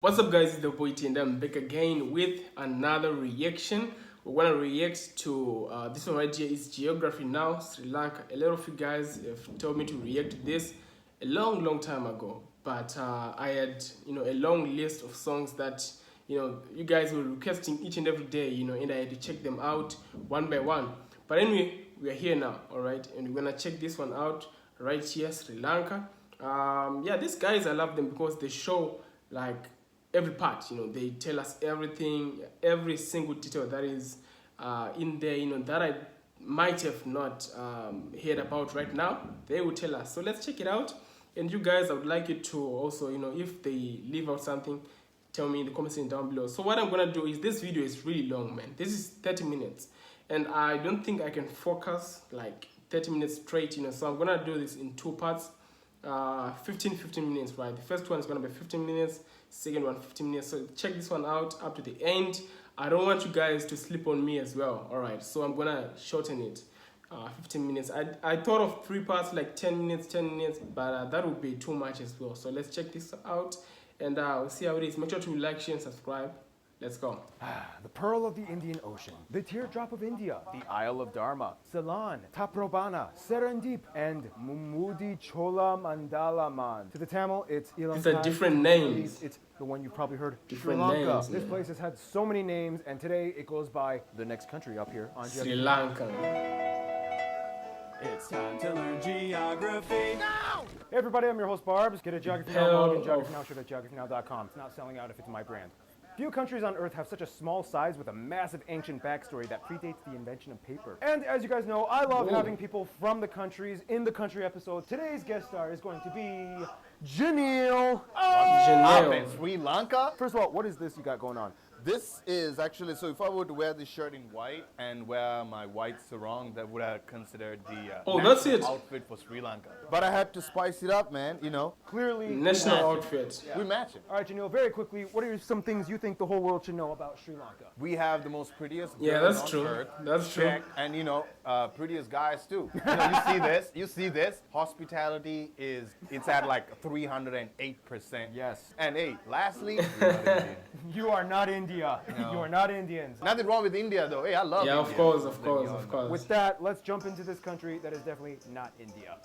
What's up guys, it's the boy T and I'm back again with another reaction. We're gonna react to this one right here is Geography Now, Sri Lanka. A lot of you guys have told me to react to this a long time ago. But I had a long list of songs that you guys were requesting each and every day, and I had to check them out one by one. But anyway, we are here now, alright, and we're gonna check this one out right here, Sri Lanka. Yeah, these guys I love them because they show like every part, they tell us everything, every single detail that is in there, that I might have not heard about right now. They will tell us. So let's check it out. And you guys, I would like you to also, if they leave out something, tell me in the comment section down below. So what I'm gonna do is, this video is really long, man. This is 30 minutes, and I don't think I can focus like 30 minutes straight, so I'm gonna do this in two parts. 15 minutes, right? The first one is going to be 15 minutes, second one 15 minutes. So check this one out up to the end. I don't want you guys to sleep on me as well. All right, so I'm gonna shorten it. 15 minutes. I thought of three parts, like 10 minutes, but that would be too much as well. So let's check this out, and we'll see how it is. Make sure to like, share, and subscribe. Let's go. The Pearl of the Indian Ocean, the Teardrop of India, the Isle of Dharma, Ceylon, Taprobana, Serendip, and Mumudi Chola Mandalaman. To the Tamil, it's Ilankai. These are different names. It's the one you've probably heard, Different Sri Lanka. names, This yeah. place has had so many names, and today it goes by the next country up here on Sri Lanka. It's time to learn geography. Hey everybody, I'm your host Barbs. Get a Geography Now Hell log and of- Geography Now shirt at geographynow.com. It's not selling out if it's my brand. Few countries on Earth have such a small size with a massive ancient backstory that predates the invention of paper. And as you guys know, I love having people from the countries in the country episode. Today's guest star is going to be Janelle. Janelle. In Sri Lanka. First of all, what is this you got going on? This is actually, so if I were to wear this shirt in white and wear my white sarong, that would have considered the Oh, that's national it. outfit for Sri Lanka. But I had to spice it up, man, Clearly, National outfit. we match it. All right, Janelle, very quickly, what are some things you think the whole world should know about Sri Lanka? We have the most prettiest Yeah, girls that's on true. earth. That's true. Check. And prettiest guys too. You see this. Hospitality it's at like 308%. Yes. And hey, lastly, we're not Indian. You are not India. No. You are not Indians. Nothing wrong with India though. Hey, I love Yeah, India. of course. With that, let's jump into this country that is definitely not India.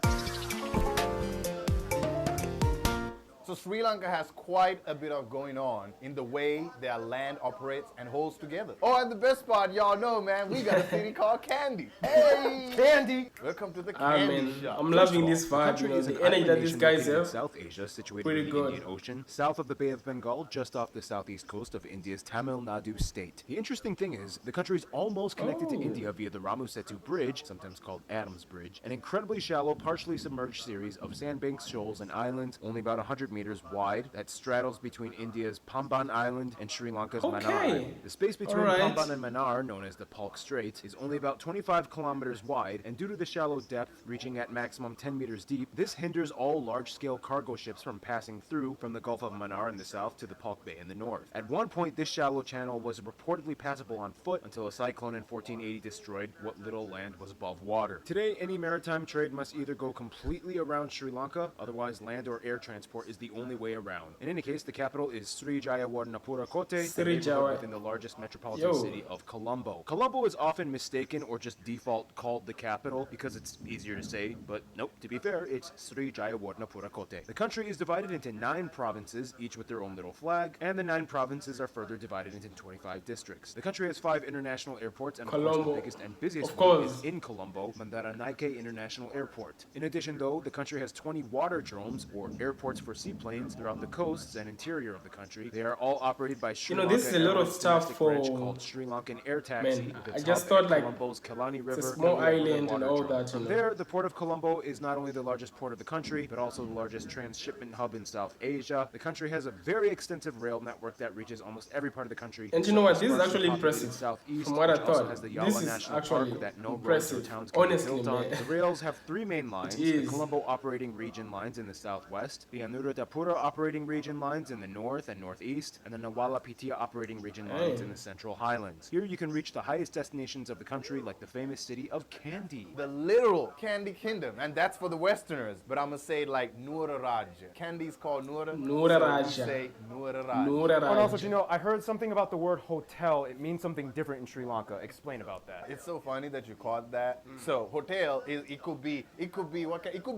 So Sri Lanka has quite a bit of going on in the way their land operates and holds together. Oh, and the best part, y'all know, man, we got a city called Candy. Hey, Candy! welcome to the I Candy mean, Shop. I'm loving this The vibe, country is an the energy that island these nation guys located in have. South Asia, situated Pretty in the good. Indian Ocean, south of the Bay of Bengal, just off the southeast coast of India's Tamil Nadu state. The interesting thing is, the country is almost connected to India via the Ramu Setu Bridge, sometimes called Adams Bridge, an incredibly shallow, partially submerged series of sandbanks, shoals, and islands, only about 100 meters wide, that straddles between India's Pamban Island and Sri Lanka's Mannar Okay. Island. The space between Alright. Pamban and Mannar, known as the Palk Strait, is only about 25 kilometers wide, and due to the shallow depth, reaching at maximum 10 meters deep, this hinders all large-scale cargo ships from passing through from the Gulf of Mannar in the south to the Palk Bay in the north. At one point, this shallow channel was reportedly passable on foot until a cyclone in 1480 destroyed what little land was above water. Today, any maritime trade must either go completely around Sri Lanka, otherwise land or air transport is the only way around. In any case, the capital is Sri Jayawardenepura Kotte, a Sri neighborhood Jaya- within the largest metropolitan Yo. city of Colombo. Colombo is often mistaken or just default called the capital because it's easier to say, but nope, to be fair, it's Sri Jayawardenepura Kotte. The country is divided into 9 provinces, each with their own little flag, and the 9 provinces are further divided into 25 districts. The country has 5 international airports, and of course Colombo. the biggest and busiest Of one course. is in Colombo, Bandaranaike International Airport. In addition, though, the country has 20 waterdromes, or airports for seaplanes, throughout the coasts and interior of the country. They are all operated by Sri Lanka this is a lot of Airlines stuff domestic branch for- called Sri Lankan Air Taxi. Man, with I its just hub thought at like Colombo's Kalani River it's a small and the island and all waterdrome. that, From there, the port of Colombo is not only the largest port of the country, but also the largest transshipment hub in South Asia. The country has a very extensive rail network that reaches almost every part of the country. And you know what? This is Sparsely actually populated impressive. Southeast, From what I which also thought, has the this Yala is National actually Park that no roads or impressive. towns can Honestly, be built on. man. The rails have 3 main lines: It the is. Colombo operating region lines in the southwest, the Anura Sapura operating region lines in the north and northeast, and the Nawalapitia operating region lines in the central highlands. Here you can reach the highest destinations of the country, like the famous city of Kandy. The literal Candy Kingdom, and that's for the Westerners. But I'm gonna say it like Noora Raja. Candy is called Noora. Noora so Raja. we say Noora Raja. Noora But also, Raja. you know, I heard something about the word hotel. It means something different in Sri Lanka. Explain about that. It's so funny that you caught that. So hotel is it could be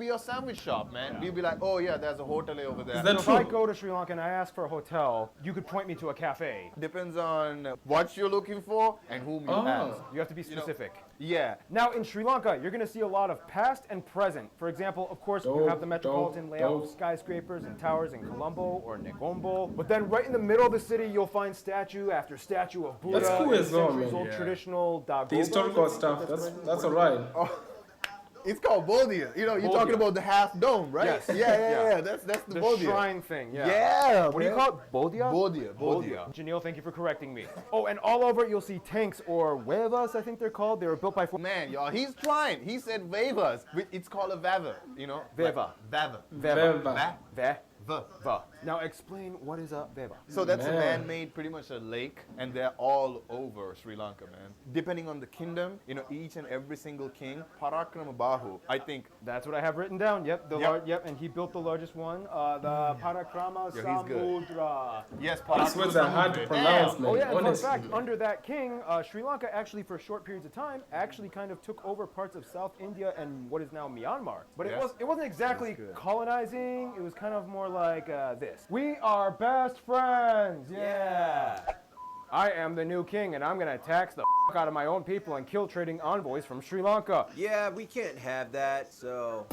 your sandwich shop, man. You'd be like, oh yeah, there's a hotel over there. Is that So if true? I go to Sri Lanka and I ask for a hotel, you could point me to a cafe. Depends on what you're looking for and whom you ask. You have to be specific. Yeah. Now, in Sri Lanka, you're going to see a lot of past and present. For example, of course, you have the metropolitan layout of skyscrapers and towers in Colombo or Negombo. But then right in the middle of the city, you'll find statue after statue of Buddha. That's cool and as well, centuries-old man. traditional Dagoba. The historical stuff, that's alright. It's called Bodhia. You know, you're talking about the half dome, right? Yes. Yeah. That's the The Bodhia. shrine thing, yeah. Yeah. What do you call it? Bodhia? Bodhia. Janelle, thank you for correcting me. Oh, and all over it, you'll see tanks or huevas, I think they're called. They were built by... Man, y'all, he's trying. He said vavas. It's called a vava, you know? Veva. Vava. Veva. Va. Now explain what is a veva. So that's a Man. man-made, pretty much a lake, and they're all over Sri Lanka, man. Depending on the kingdom, you know, each and every single king, Parakrama Bahu, I think. That's what I have written down. Yep, Yep. and he built the largest one, the Parakrama Yo, he's good. Samudra. Yes, These words are hard to pronounce, man. Oh yeah, and fun honestly. fact, under that king, Sri Lanka actually for short periods of time actually kind of took over parts of South India and what is now Myanmar. But Yes. it wasn't exactly colonizing, it was kind of more like this. We are best friends, yeah. I am the new king and I'm gonna tax the out of my own people and kill trading envoys from Sri Lanka. Yeah, we can't have that, so...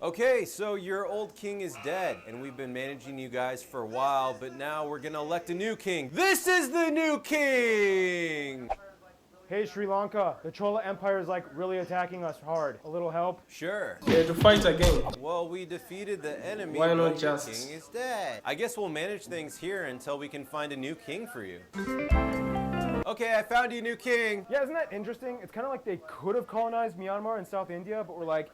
Okay, so your old king is dead, and we've been managing you guys for a while, but now we're gonna elect a new king. This is the new king! Hey Sri Lanka, the Chola Empire is like really attacking us hard. A little help? Sure. Yeah, to fight again. Well, we defeated the enemy, Why not but your just- king is dead. I guess we'll manage things here until we can find a new king for you. Okay, I found you a new king. Yeah, isn't that interesting? It's kind of like they could have colonized Myanmar and South India, but we're like,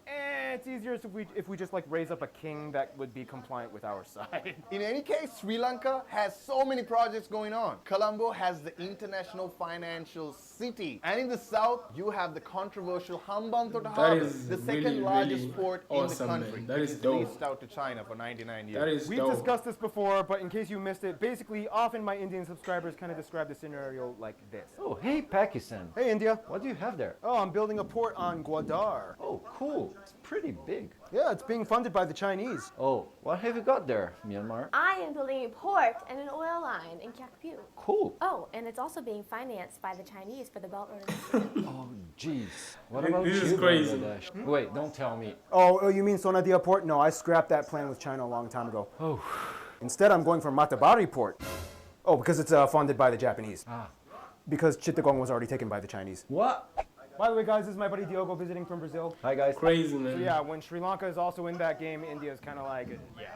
it's easier if we just like raise up a king that would be compliant with our side. In any case, Sri Lanka has so many projects going on. Colombo has the international financial city. And in the south, you have the controversial Hambantota Harbor, is the second really, largest really port awesome, in the country. man. That which is dope. leased out to China for 99 years. That is We've dope. discussed this before, but in case you missed it, basically often my Indian subscribers kind of describe the scenario like this. Oh, hey Pakistan. Hey India. What do you have there? Oh, I'm building a port on Gwadar. Oh, cool. It's pretty big. Yeah, it's being funded by the Chinese. Oh, what have you got there, Myanmar? I am building a port and an oil line in Kyakpu. Cool. Oh, and it's also being financed by the Chinese for the Belt Road Initiative. Oh, jeez. What This- about this is you, crazy. Bangladesh? Wait, don't tell me. Oh, you mean Sonadia Port? No, I scrapped that plan with China a long time ago. Oh. Instead, I'm going for Matabari Port. Oh, because it's funded by the Japanese. Ah. Because Chittagong was already taken by the Chinese. What? By the way, guys, this is my buddy Diogo visiting from Brazil. Hi, guys. Crazy, man. So yeah, when Sri Lanka is also in that game, India is kind of like, yeah.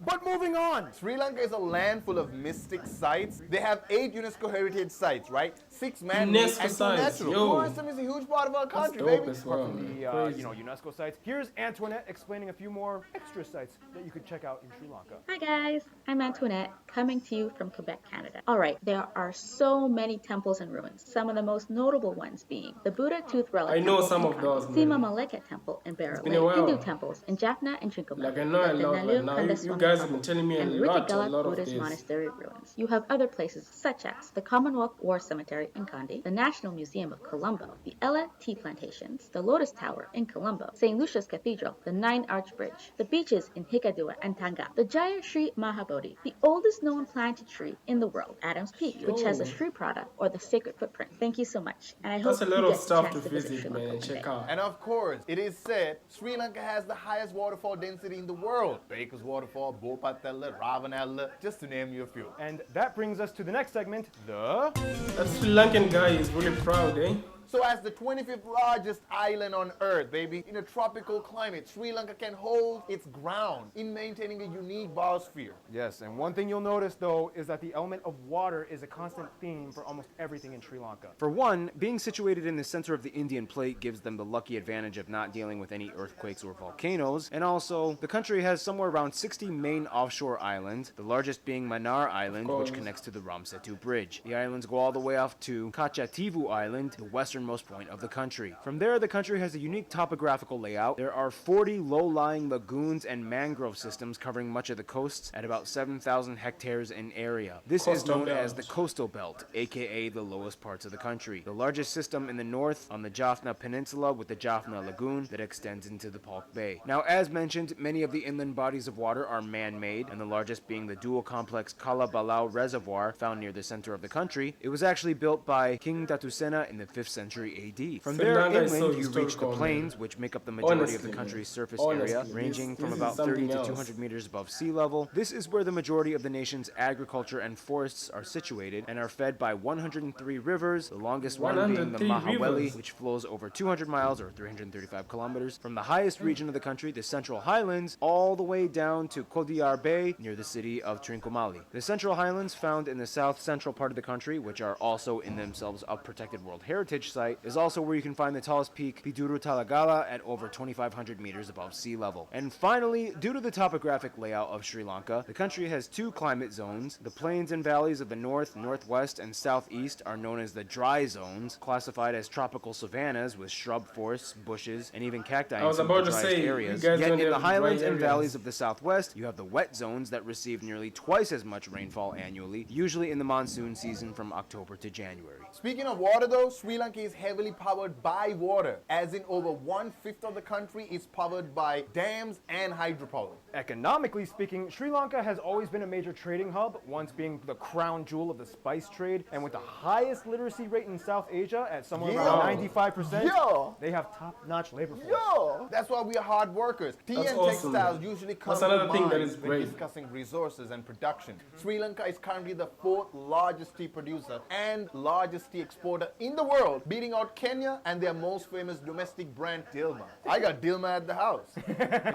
But moving on. Sri Lanka is a land full of mystic sites. They have 8 UNESCO heritage sites, right? 6 man-made UNESCO and 2 sites, natural. yo. Tourism is a huge part of our That's country, dope baby. as well. The man. Crazy. UNESCO sites. Here's Antoinette explaining a few more extra sites that you could check out in Sri Lanka. Hi guys, I'm Antoinette, coming to you from Quebec, Canada. Alright, there are so many temples and ruins, some of the most notable ones being the Buddha Tooth Relic I know Temple some in of those, Kandy, Sima man. Maleka Temple in been a Barroway, while. Hindu temples in Jaffna and Trincomalee, Like I know a the lot, Nalu but now Kanda you Swami guys have Temple, been telling me a and lot Rittigalak of Buddhist this. Monastery ruins. You have other places such as the Commonwealth War Cemetery in Kandy, the National Museum of Colombo, the Ella Tea Plantations, the Lotus Tower in Colombo, St. Lucia's Cathedral, the Nine Arch Bridge, the beaches in Hikkaduwa and Tanga, the Jaya Shri Mahabodhi, the oldest known planted tree in the world, Adam's Peak, which has a Shri Prada or the sacred footprint. Thank you so much, and I hope That's a you lot of get the stuff chance to visit visit, Sri man, Lanka and one check day. out. And of course, it is said Sri Lanka has the highest waterfall density in the world. Baker's Waterfall, Bopatella, Ravanella, just to name you a few. And that brings us to the next segment, the... That Sri Lankan guy is really proud, eh? So as the 25th largest island on Earth, baby, in a tropical climate, Sri Lanka can hold its ground in maintaining a unique biosphere. Yes, and one thing you'll notice though is that the element of water is a constant theme for almost everything in Sri Lanka. For one, being situated in the center of the Indian plate gives them the lucky advantage of not dealing with any earthquakes or volcanoes, and also, the country has somewhere around 60 main offshore islands, the largest being Mannar Island, which connects to the Ramsetu Bridge. The islands go all the way off to Kachativu Island, the westernmost point of the country. From there, the country has a unique topographical layout. There are 40 low-lying lagoons and mangrove systems covering much of the coasts at about 7,000 hectares in area. This is known as the coastal belt, aka the lowest parts of the country. The largest system in the north on the Jaffna Peninsula with the Jaffna Lagoon that extends into the Palk Bay. Now, as mentioned, many of the inland bodies of water are man-made, and the largest being the dual complex Kalabalau Reservoir found near the center of the country. It was actually built by King Datusena in the 5th century AD. From there inland, you reach the plains, which make up the majority of the country's surface area, ranging from about 30 to 200 meters above sea level. This is where the majority of the nation's agriculture and forests are situated and are fed by 103 rivers, the longest one being the Mahaweli, which flows over 200 miles or 335 kilometers from the highest region of the country, the Central Highlands, all the way down to Kodiyar Bay near the city of Trincomalee. The Central Highlands, found in the south-central part of the country, which are also in themselves a protected World Heritage Site, is also where you can find the tallest peak, Biduru Talagala, at over 2,500 meters above sea level. And finally, due to the topographic layout of Sri Lanka, the country has two climate zones. The plains and valleys of the north, northwest, and southeast are known as the dry zones, classified as tropical savannas with shrub forests, bushes, and even cacti in some of the driest areas. Yet in the highlands and valleys of the southwest, you have the wet zones that receive nearly twice as much rainfall annually, usually in the monsoon season from October to January. Speaking of water though, Sri Lanka is heavily powered by water, as in over 1/5 of the country is powered by dams and hydropower. Economically speaking, Sri Lanka has always been a major trading hub, once being the crown jewel of the spice trade, and with the highest literacy rate in South Asia at somewhere around 95%, they have top-notch labor force. That's why we are hard workers. Tea and textiles usually come to mind when discussing resources and production. Sri Lanka is currently the 4th largest tea producer and largest tea exporter in the world, beating out Kenya and their most famous domestic brand, Dilma. I got Dilma at the house.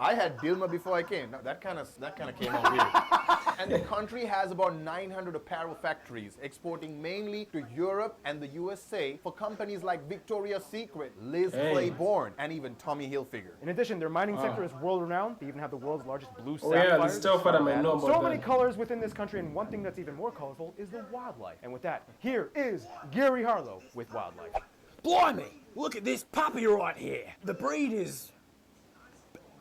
I had Dilma before I came. Now, that kind of came out weird. And the country has about 900 apparel factories, exporting mainly to Europe and the USA for companies like Victoria's Secret, Liz Claiborne, and even Tommy Hilfiger. In addition, their mining sector is world-renowned. They even have the world's largest blue sapphires. So many colors within this country, and one thing that's even more colorful is the wildlife. And with that, here is Gary Harlow with wildlife. Blimey, look at this puppy right here. The breed is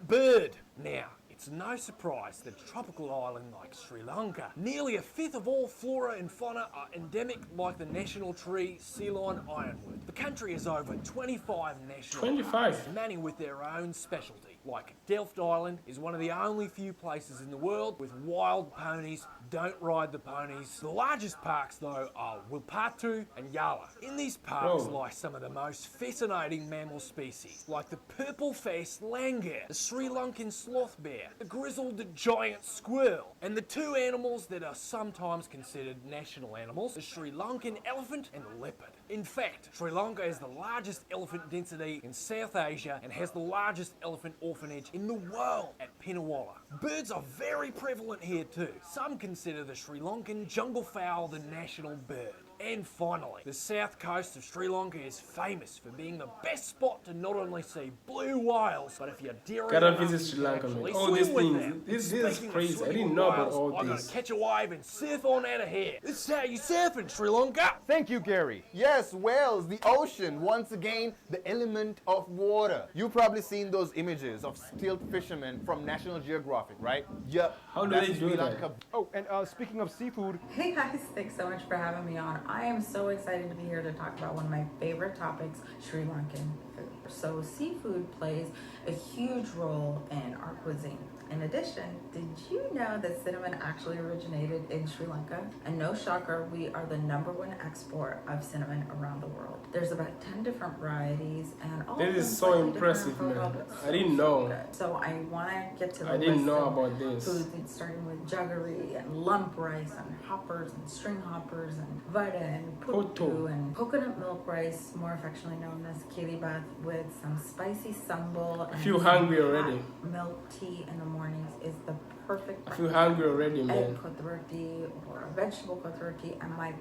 bird. Now, it's no surprise that a tropical island like Sri Lanka, nearly 1/5 of all flora and fauna are endemic, like the national tree Ceylon ironwood. The country has over 25 national parks, many with their own specialty. Like Delft Island is one of the only few places in the world with wild ponies. Don't ride the ponies. The largest parks though are Wilpatu and Yala. In these parks lie some of the most fascinating mammal species, like the purple-faced langur, the Sri Lankan sloth bear, the grizzled giant squirrel, and the two animals that are sometimes considered national animals, the Sri Lankan elephant and the leopard. In fact, Sri Lanka has the largest elephant density in South Asia and has the largest elephant orphanage in the world at Pinnawala. Birds are very prevalent here too. Some consider the Sri Lankan jungle fowl the national bird. And finally, the south coast of Sri Lanka is famous for being the best spot to not only see blue whales, but if you're daring gotta enough visit Sri Lanka, actually all these swim with things. them. This is Speaking of crazy. I swimming didn't with know about whales, all I'm this. gonna catch a wave and surf on out of here. This is how you surf in Sri Lanka. Thank you, Gary. Yes, whales, the ocean, once again, the element of water. You've probably seen those images of stilt fishermen from National Geographic, right? Yep. How do they do that? Oh, and speaking of seafood. Hey guys, thanks so much for having me on. I am so excited to be here to talk about one of my favorite topics, Sri Lankan food. So seafood plays a huge role in our cuisine. In addition, did you know that cinnamon actually originated in Sri Lanka? And no shocker, we are the #1 export of cinnamon around the world. There's about 10 different varieties, and all this of them is so slightly impressive, different man. profile, but I didn't know. good. So I want to get to the I didn't list know of about this. foods, starting with jaggery and lump rice and hoppers and string hoppers and vada and putu and coconut milk rice, more affectionately known as kiribath, with some spicy sambal. I feel hungry already. Milk tea in the mornings is the perfect. I feel hungry already, man. Egg kotoroti or vegetable kotoroti, and my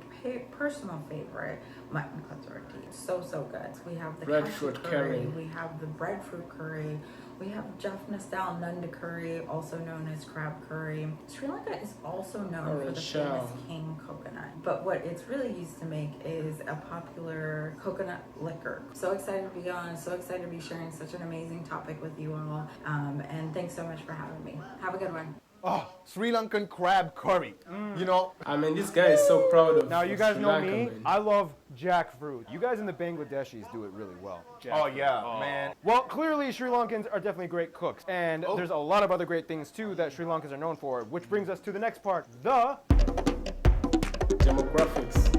personal favorite, mutton kotoroti. So good. We have the breadfruit curry. We have the breadfruit curry. We have Jaffna style nanda curry, also known as crab curry. Sri Lanka is also known for the famous king coconut, but what it's really used to make is a popular coconut liquor. So excited to be on, so excited to be sharing such an amazing topic with you all, and thanks so much for having me. Have a good one. Oh, Sri Lankan crab curry. You know, I mean, this guy is so proud of. Now you guys Sri know Lanka, me. man. I love jackfruit. You guys in the Bangladeshis do it really well. Oh yeah, man. Well, clearly Sri Lankans are definitely great cooks, and there's a lot of other great things too that Sri Lankans are known for. Which brings us to the next part, the demographics.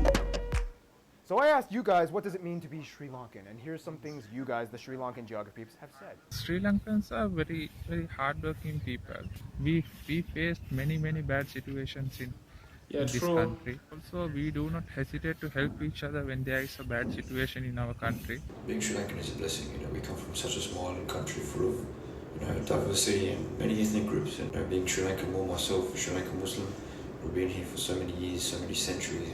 So I asked you guys, what does it mean to be Sri Lankan? And here's some things you guys, the Sri Lankan geography peeps, have said. Sri Lankans are very hardworking people. We faced many bad situations in this country. Also, we do not hesitate to help each other when there is a bad situation in our country. Being Sri Lankan is a blessing. We come from such a small island country full of diversity and many ethnic groups. And being Sri Lankan, more myself, a Sri Lankan Muslim, we've been here for so many years, so many centuries.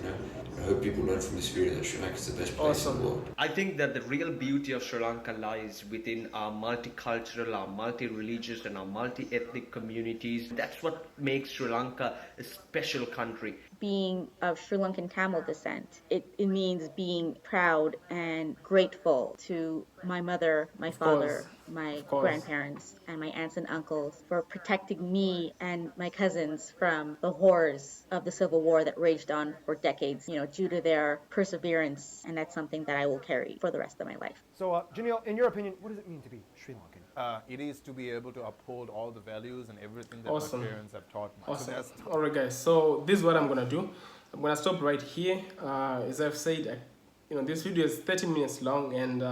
I hope people learn from this video that Sri Lanka is the best place in the world. I think that the real beauty of Sri Lanka lies within our multicultural, our multi-religious and our multi-ethnic communities. That's what makes Sri Lanka a special country. Being of Sri Lankan Tamil descent, it means being proud and grateful to my mother, my father, my grandparents, and my aunts and uncles for protecting me and my cousins from the horrors of the Civil War that raged on for decades, due to their perseverance, and that's something that I will carry for the rest of my life. So, Janelle, in your opinion, what does it mean to be Sri Lankan? It is to be able to uphold all the values and everything that my parents have taught me. Awesome. Alright guys, so this is what I'm gonna do. I'm gonna stop right here. As I've said, this video is 30 minutes long, and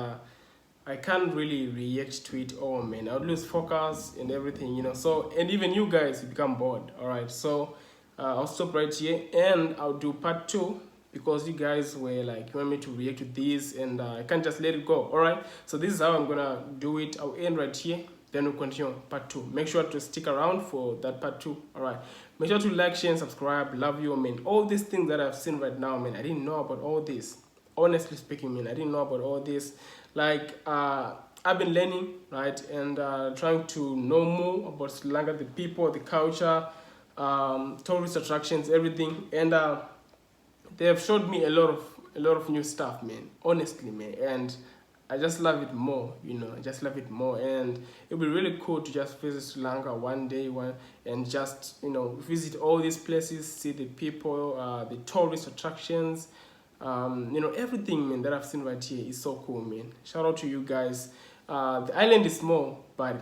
I can't really react to it all, man. I would lose focus and everything, so, and even you guys you become bored. Alright, so I'll stop right here, and I'll do part 2, because you guys were like, you want me to react to this, and I can't just let it go. Alright, so this is how I'm gonna do it. I'll end right here, then we'll continue part 2. Make sure to stick around for that part 2. Alright, make sure to like, share, and subscribe. Love you, man. All these things that I've seen right now, man, I didn't know about all this. Honestly speaking, man, I didn't know about all this. Like, I've been learning, right, and trying to know more about Sri Lanka, the people, the culture, tourist attractions, everything, and they have showed me a lot of new stuff, man. Honestly, man, and I just love it more. I just love it more, and it'll be really cool to just visit Sri Lanka one day, and just visit all these places, see the people, the tourist attractions, everything, man, that I've seen right here is so cool, man. Shout out to you guys. The island is small, but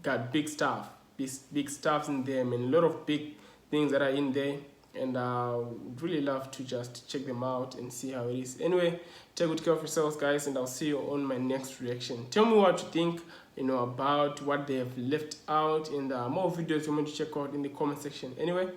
got big stuff, big stuffs in there, man. A lot of big things that are in there, and I would really love to just check them out and see how it is. Anyway, take good care of yourselves, guys, and I'll see you on my next reaction. Tell me what you think, about what they have left out, and more videos you want me to check out in the comment section. Anyway,